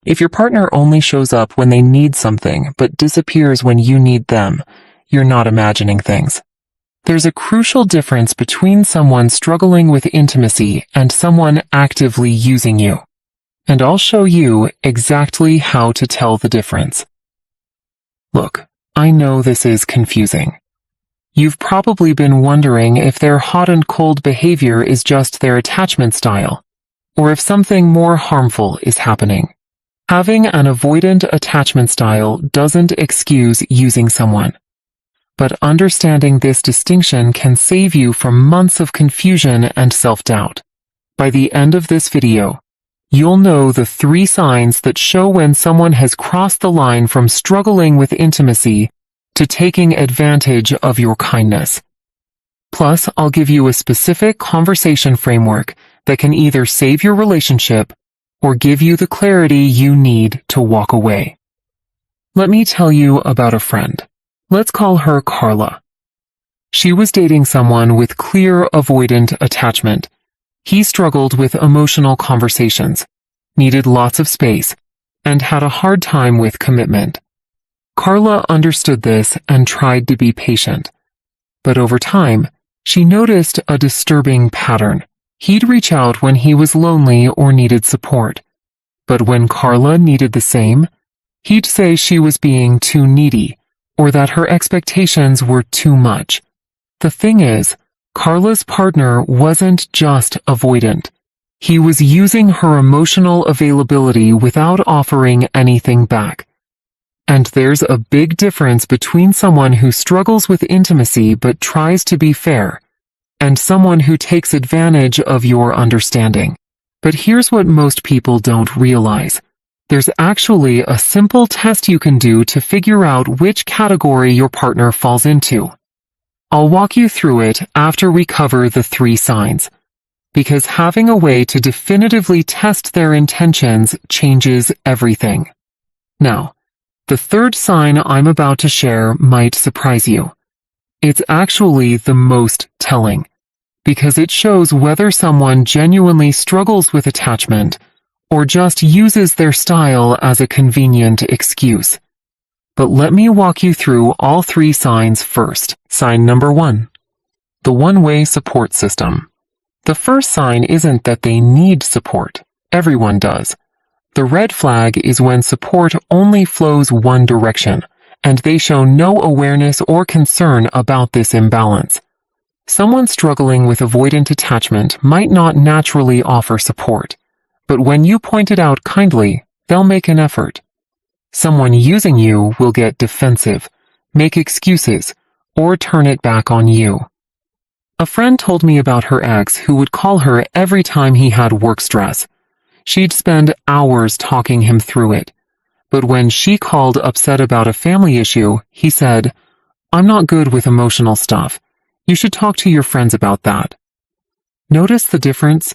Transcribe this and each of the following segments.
If your partner only shows up when they need something but disappears when you need them, you're not imagining things. There's a crucial difference between someone struggling with intimacy and someone actively using you. And I'll show you exactly how to tell the difference. Look, I know this is confusing. You've probably been wondering if their hot and cold behavior is just their attachment style, or if something more harmful is happening. Having an avoidant attachment style doesn't excuse using someone. But understanding this distinction can save you from months of confusion and self-doubt. By the end of this video, you'll know the 3 signs that show when someone has crossed the line from struggling with intimacy to taking advantage of your kindness. Plus, I'll give you a specific conversation framework that can either save your relationship or give you the clarity you need to walk away. Let me tell you about a friend. Let's call her Carla. She was dating someone with clear avoidant attachment. He struggled with emotional conversations, needed lots of space, and had a hard time with commitment. Carla understood this and tried to be patient. But over time, she noticed a disturbing pattern. He'd reach out when he was lonely or needed support. But when Carla needed the same, he'd say she was being too needy or that her expectations were too much. The thing is, Carla's partner wasn't just avoidant. He was using her emotional availability without offering anything back. And there's a big difference between someone who struggles with intimacy but tries to be fair, and someone who takes advantage of your understanding. But here's what most people don't realize. There's actually a simple test you can do to figure out which category your partner falls into. I'll walk you through it after we cover the 3 signs, because having a way to definitively test their intentions changes everything. Now, the 3rd sign I'm about to share might surprise you. It's actually the most telling, because it shows whether someone genuinely struggles with attachment or just uses their style as a convenient excuse. But let me walk you through all 3 signs first. Sign number 1. The one-way support system. The first sign isn't that they need support. Everyone does. The red flag is when support only flows one direction, and they show no awareness or concern about this imbalance. Someone struggling with avoidant attachment might not naturally offer support, but when you point it out kindly, they'll make an effort. Someone using you will get defensive, make excuses, or turn it back on you. A friend told me about her ex who would call her every time he had work stress. She'd spend hours talking him through it. But when she called upset about a family issue, he said, "I'm not good with emotional stuff. You should talk to your friends about that." Notice the difference?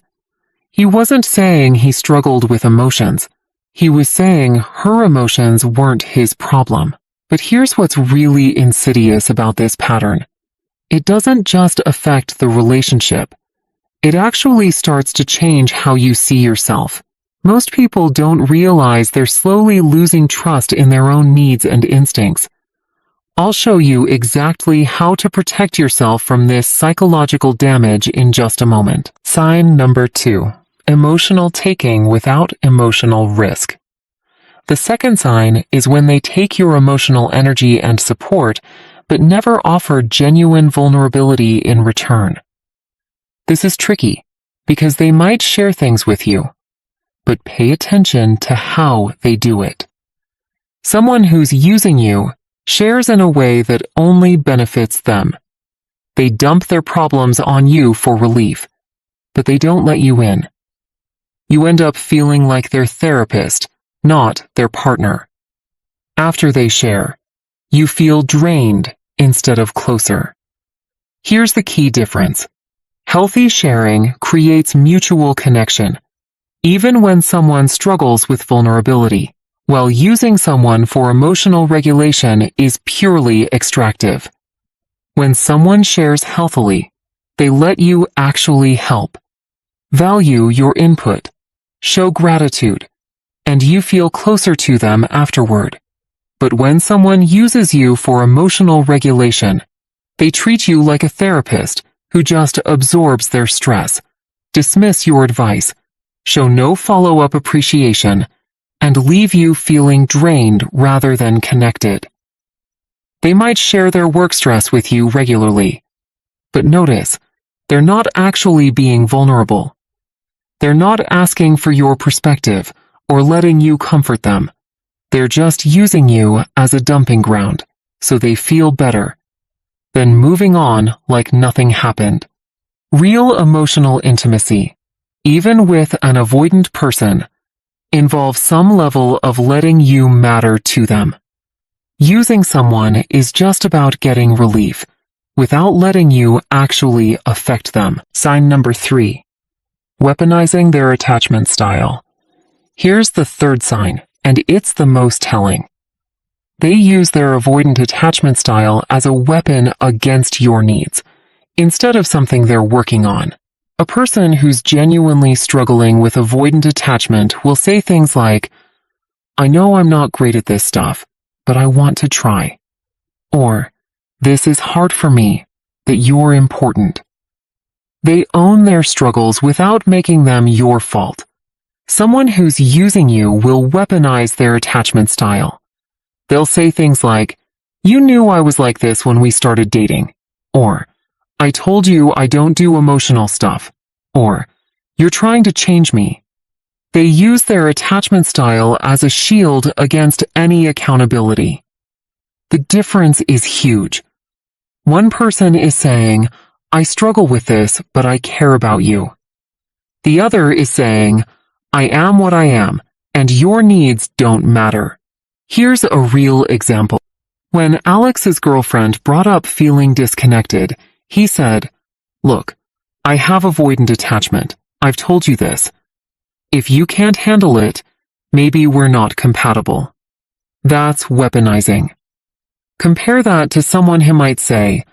He wasn't saying he struggled with emotions. He was saying her emotions weren't his problem. But here's what's really insidious about this pattern. It doesn't just affect the relationship. It actually starts to change how you see yourself. Most people don't realize they're slowly losing trust in their own needs and instincts. I'll show you exactly how to protect yourself from this psychological damage in just a moment. Sign number 2. Emotional taking without emotional risk. The second sign is when they take your emotional energy and support, but never offer genuine vulnerability in return. This is tricky, because they might share things with you, but pay attention to how they do it. Someone who's using you shares in a way that only benefits them. They dump their problems on you for relief, but they don't let you in. You end up feeling like their therapist, not their partner. After they share, you feel drained instead of closer. Here's the key difference. Healthy sharing creates mutual connection, even when someone struggles with vulnerability, while using someone for emotional regulation is purely extractive. When someone shares healthily, they let you actually help, value your input, show gratitude, and you feel closer to them afterward. But when someone uses you for emotional regulation, they treat you like a therapist who just absorbs their stress, dismiss your advice, show no follow-up appreciation, and leave you feeling drained rather than connected. They might share their work stress with you regularly, but notice, they're not actually being vulnerable. They're not asking for your perspective or letting you comfort them. They're just using you as a dumping ground, so they feel better, then moving on like nothing happened. Real emotional intimacy, even with an avoidant person, involves some level of letting you matter to them. Using someone is just about getting relief, without letting you actually affect them. Sign number 3. Weaponizing their attachment style. Here's the third sign, and it's the most telling. They use their avoidant attachment style as a weapon against your needs, instead of something they're working on. A person who's genuinely struggling with avoidant attachment will say things like, "I know I'm not great at this stuff, but I want to try." Or, "This is hard for me, that you're important." They own their struggles without making them your fault. Someone who's using you will weaponize their attachment style. They'll say things like, "You knew I was like this when we started dating." Or, "I told you I don't do emotional stuff." Or, "You're trying to change me." They use their attachment style as a shield against any accountability. The difference is huge. One person is saying, "I struggle with this, but I care about you." The other is saying, "I am what I am, and your needs don't matter." Here's a real example. When Alex's girlfriend brought up feeling disconnected, he said, "Look, I have avoidant attachment. I've told you this. If you can't handle it, maybe we're not compatible." That's weaponizing. Compare that to someone who might say,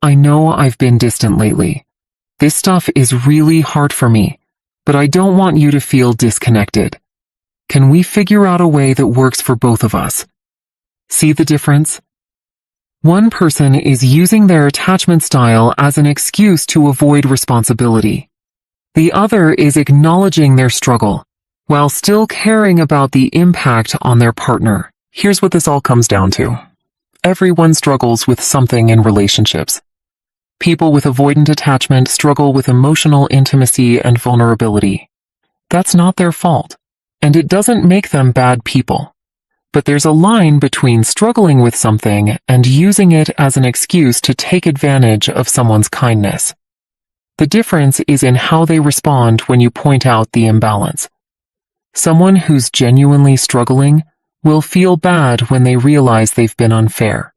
"I know I've been distant lately. This stuff is really hard for me, but I don't want you to feel disconnected. Can we figure out a way that works for both of us?" See the difference? One person is using their attachment style as an excuse to avoid responsibility. The other is acknowledging their struggle, while still caring about the impact on their partner. Here's what this all comes down to. Everyone struggles with something in relationships. People with avoidant attachment struggle with emotional intimacy and vulnerability. That's not their fault, and it doesn't make them bad people. But there's a line between struggling with something and using it as an excuse to take advantage of someone's kindness. The difference is in how they respond when you point out the imbalance. Someone who's genuinely struggling will feel bad when they realize they've been unfair.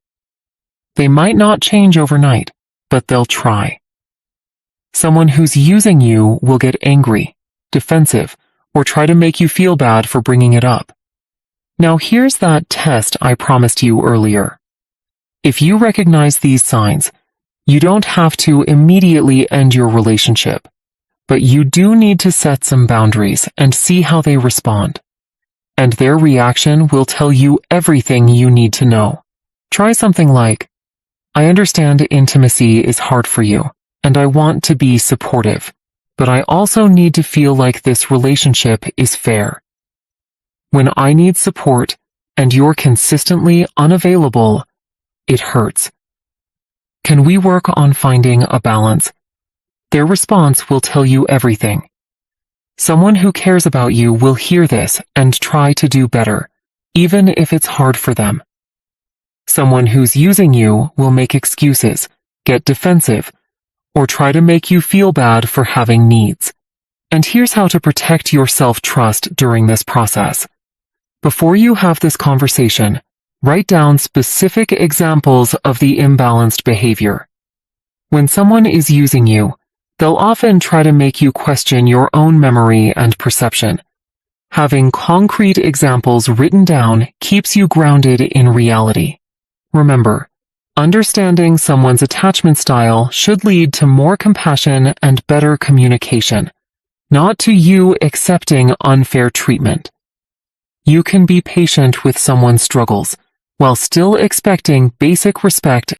They might not change overnight, but they'll try. Someone who's using you will get angry, defensive, or try to make you feel bad for bringing it up. Now here's that test I promised you earlier. If you recognize these signs, you don't have to immediately end your relationship, but you do need to set some boundaries and see how they respond. And their reaction will tell you everything you need to know. Try something like, "I understand intimacy is hard for you, and I want to be supportive, but I also need to feel like this relationship is fair. When I need support and you're consistently unavailable, it hurts. Can we work on finding a balance?" Their response will tell you everything. Someone who cares about you will hear this and try to do better, even if it's hard for them. Someone who's using you will make excuses, get defensive, or try to make you feel bad for having needs. And here's how to protect your self-trust during this process. Before you have this conversation, write down specific examples of the imbalanced behavior. When someone is using you, they'll often try to make you question your own memory and perception. Having concrete examples written down keeps you grounded in reality. Remember, understanding someone's attachment style should lead to more compassion and better communication, not to you accepting unfair treatment. You can be patient with someone's struggles, while still expecting basic respect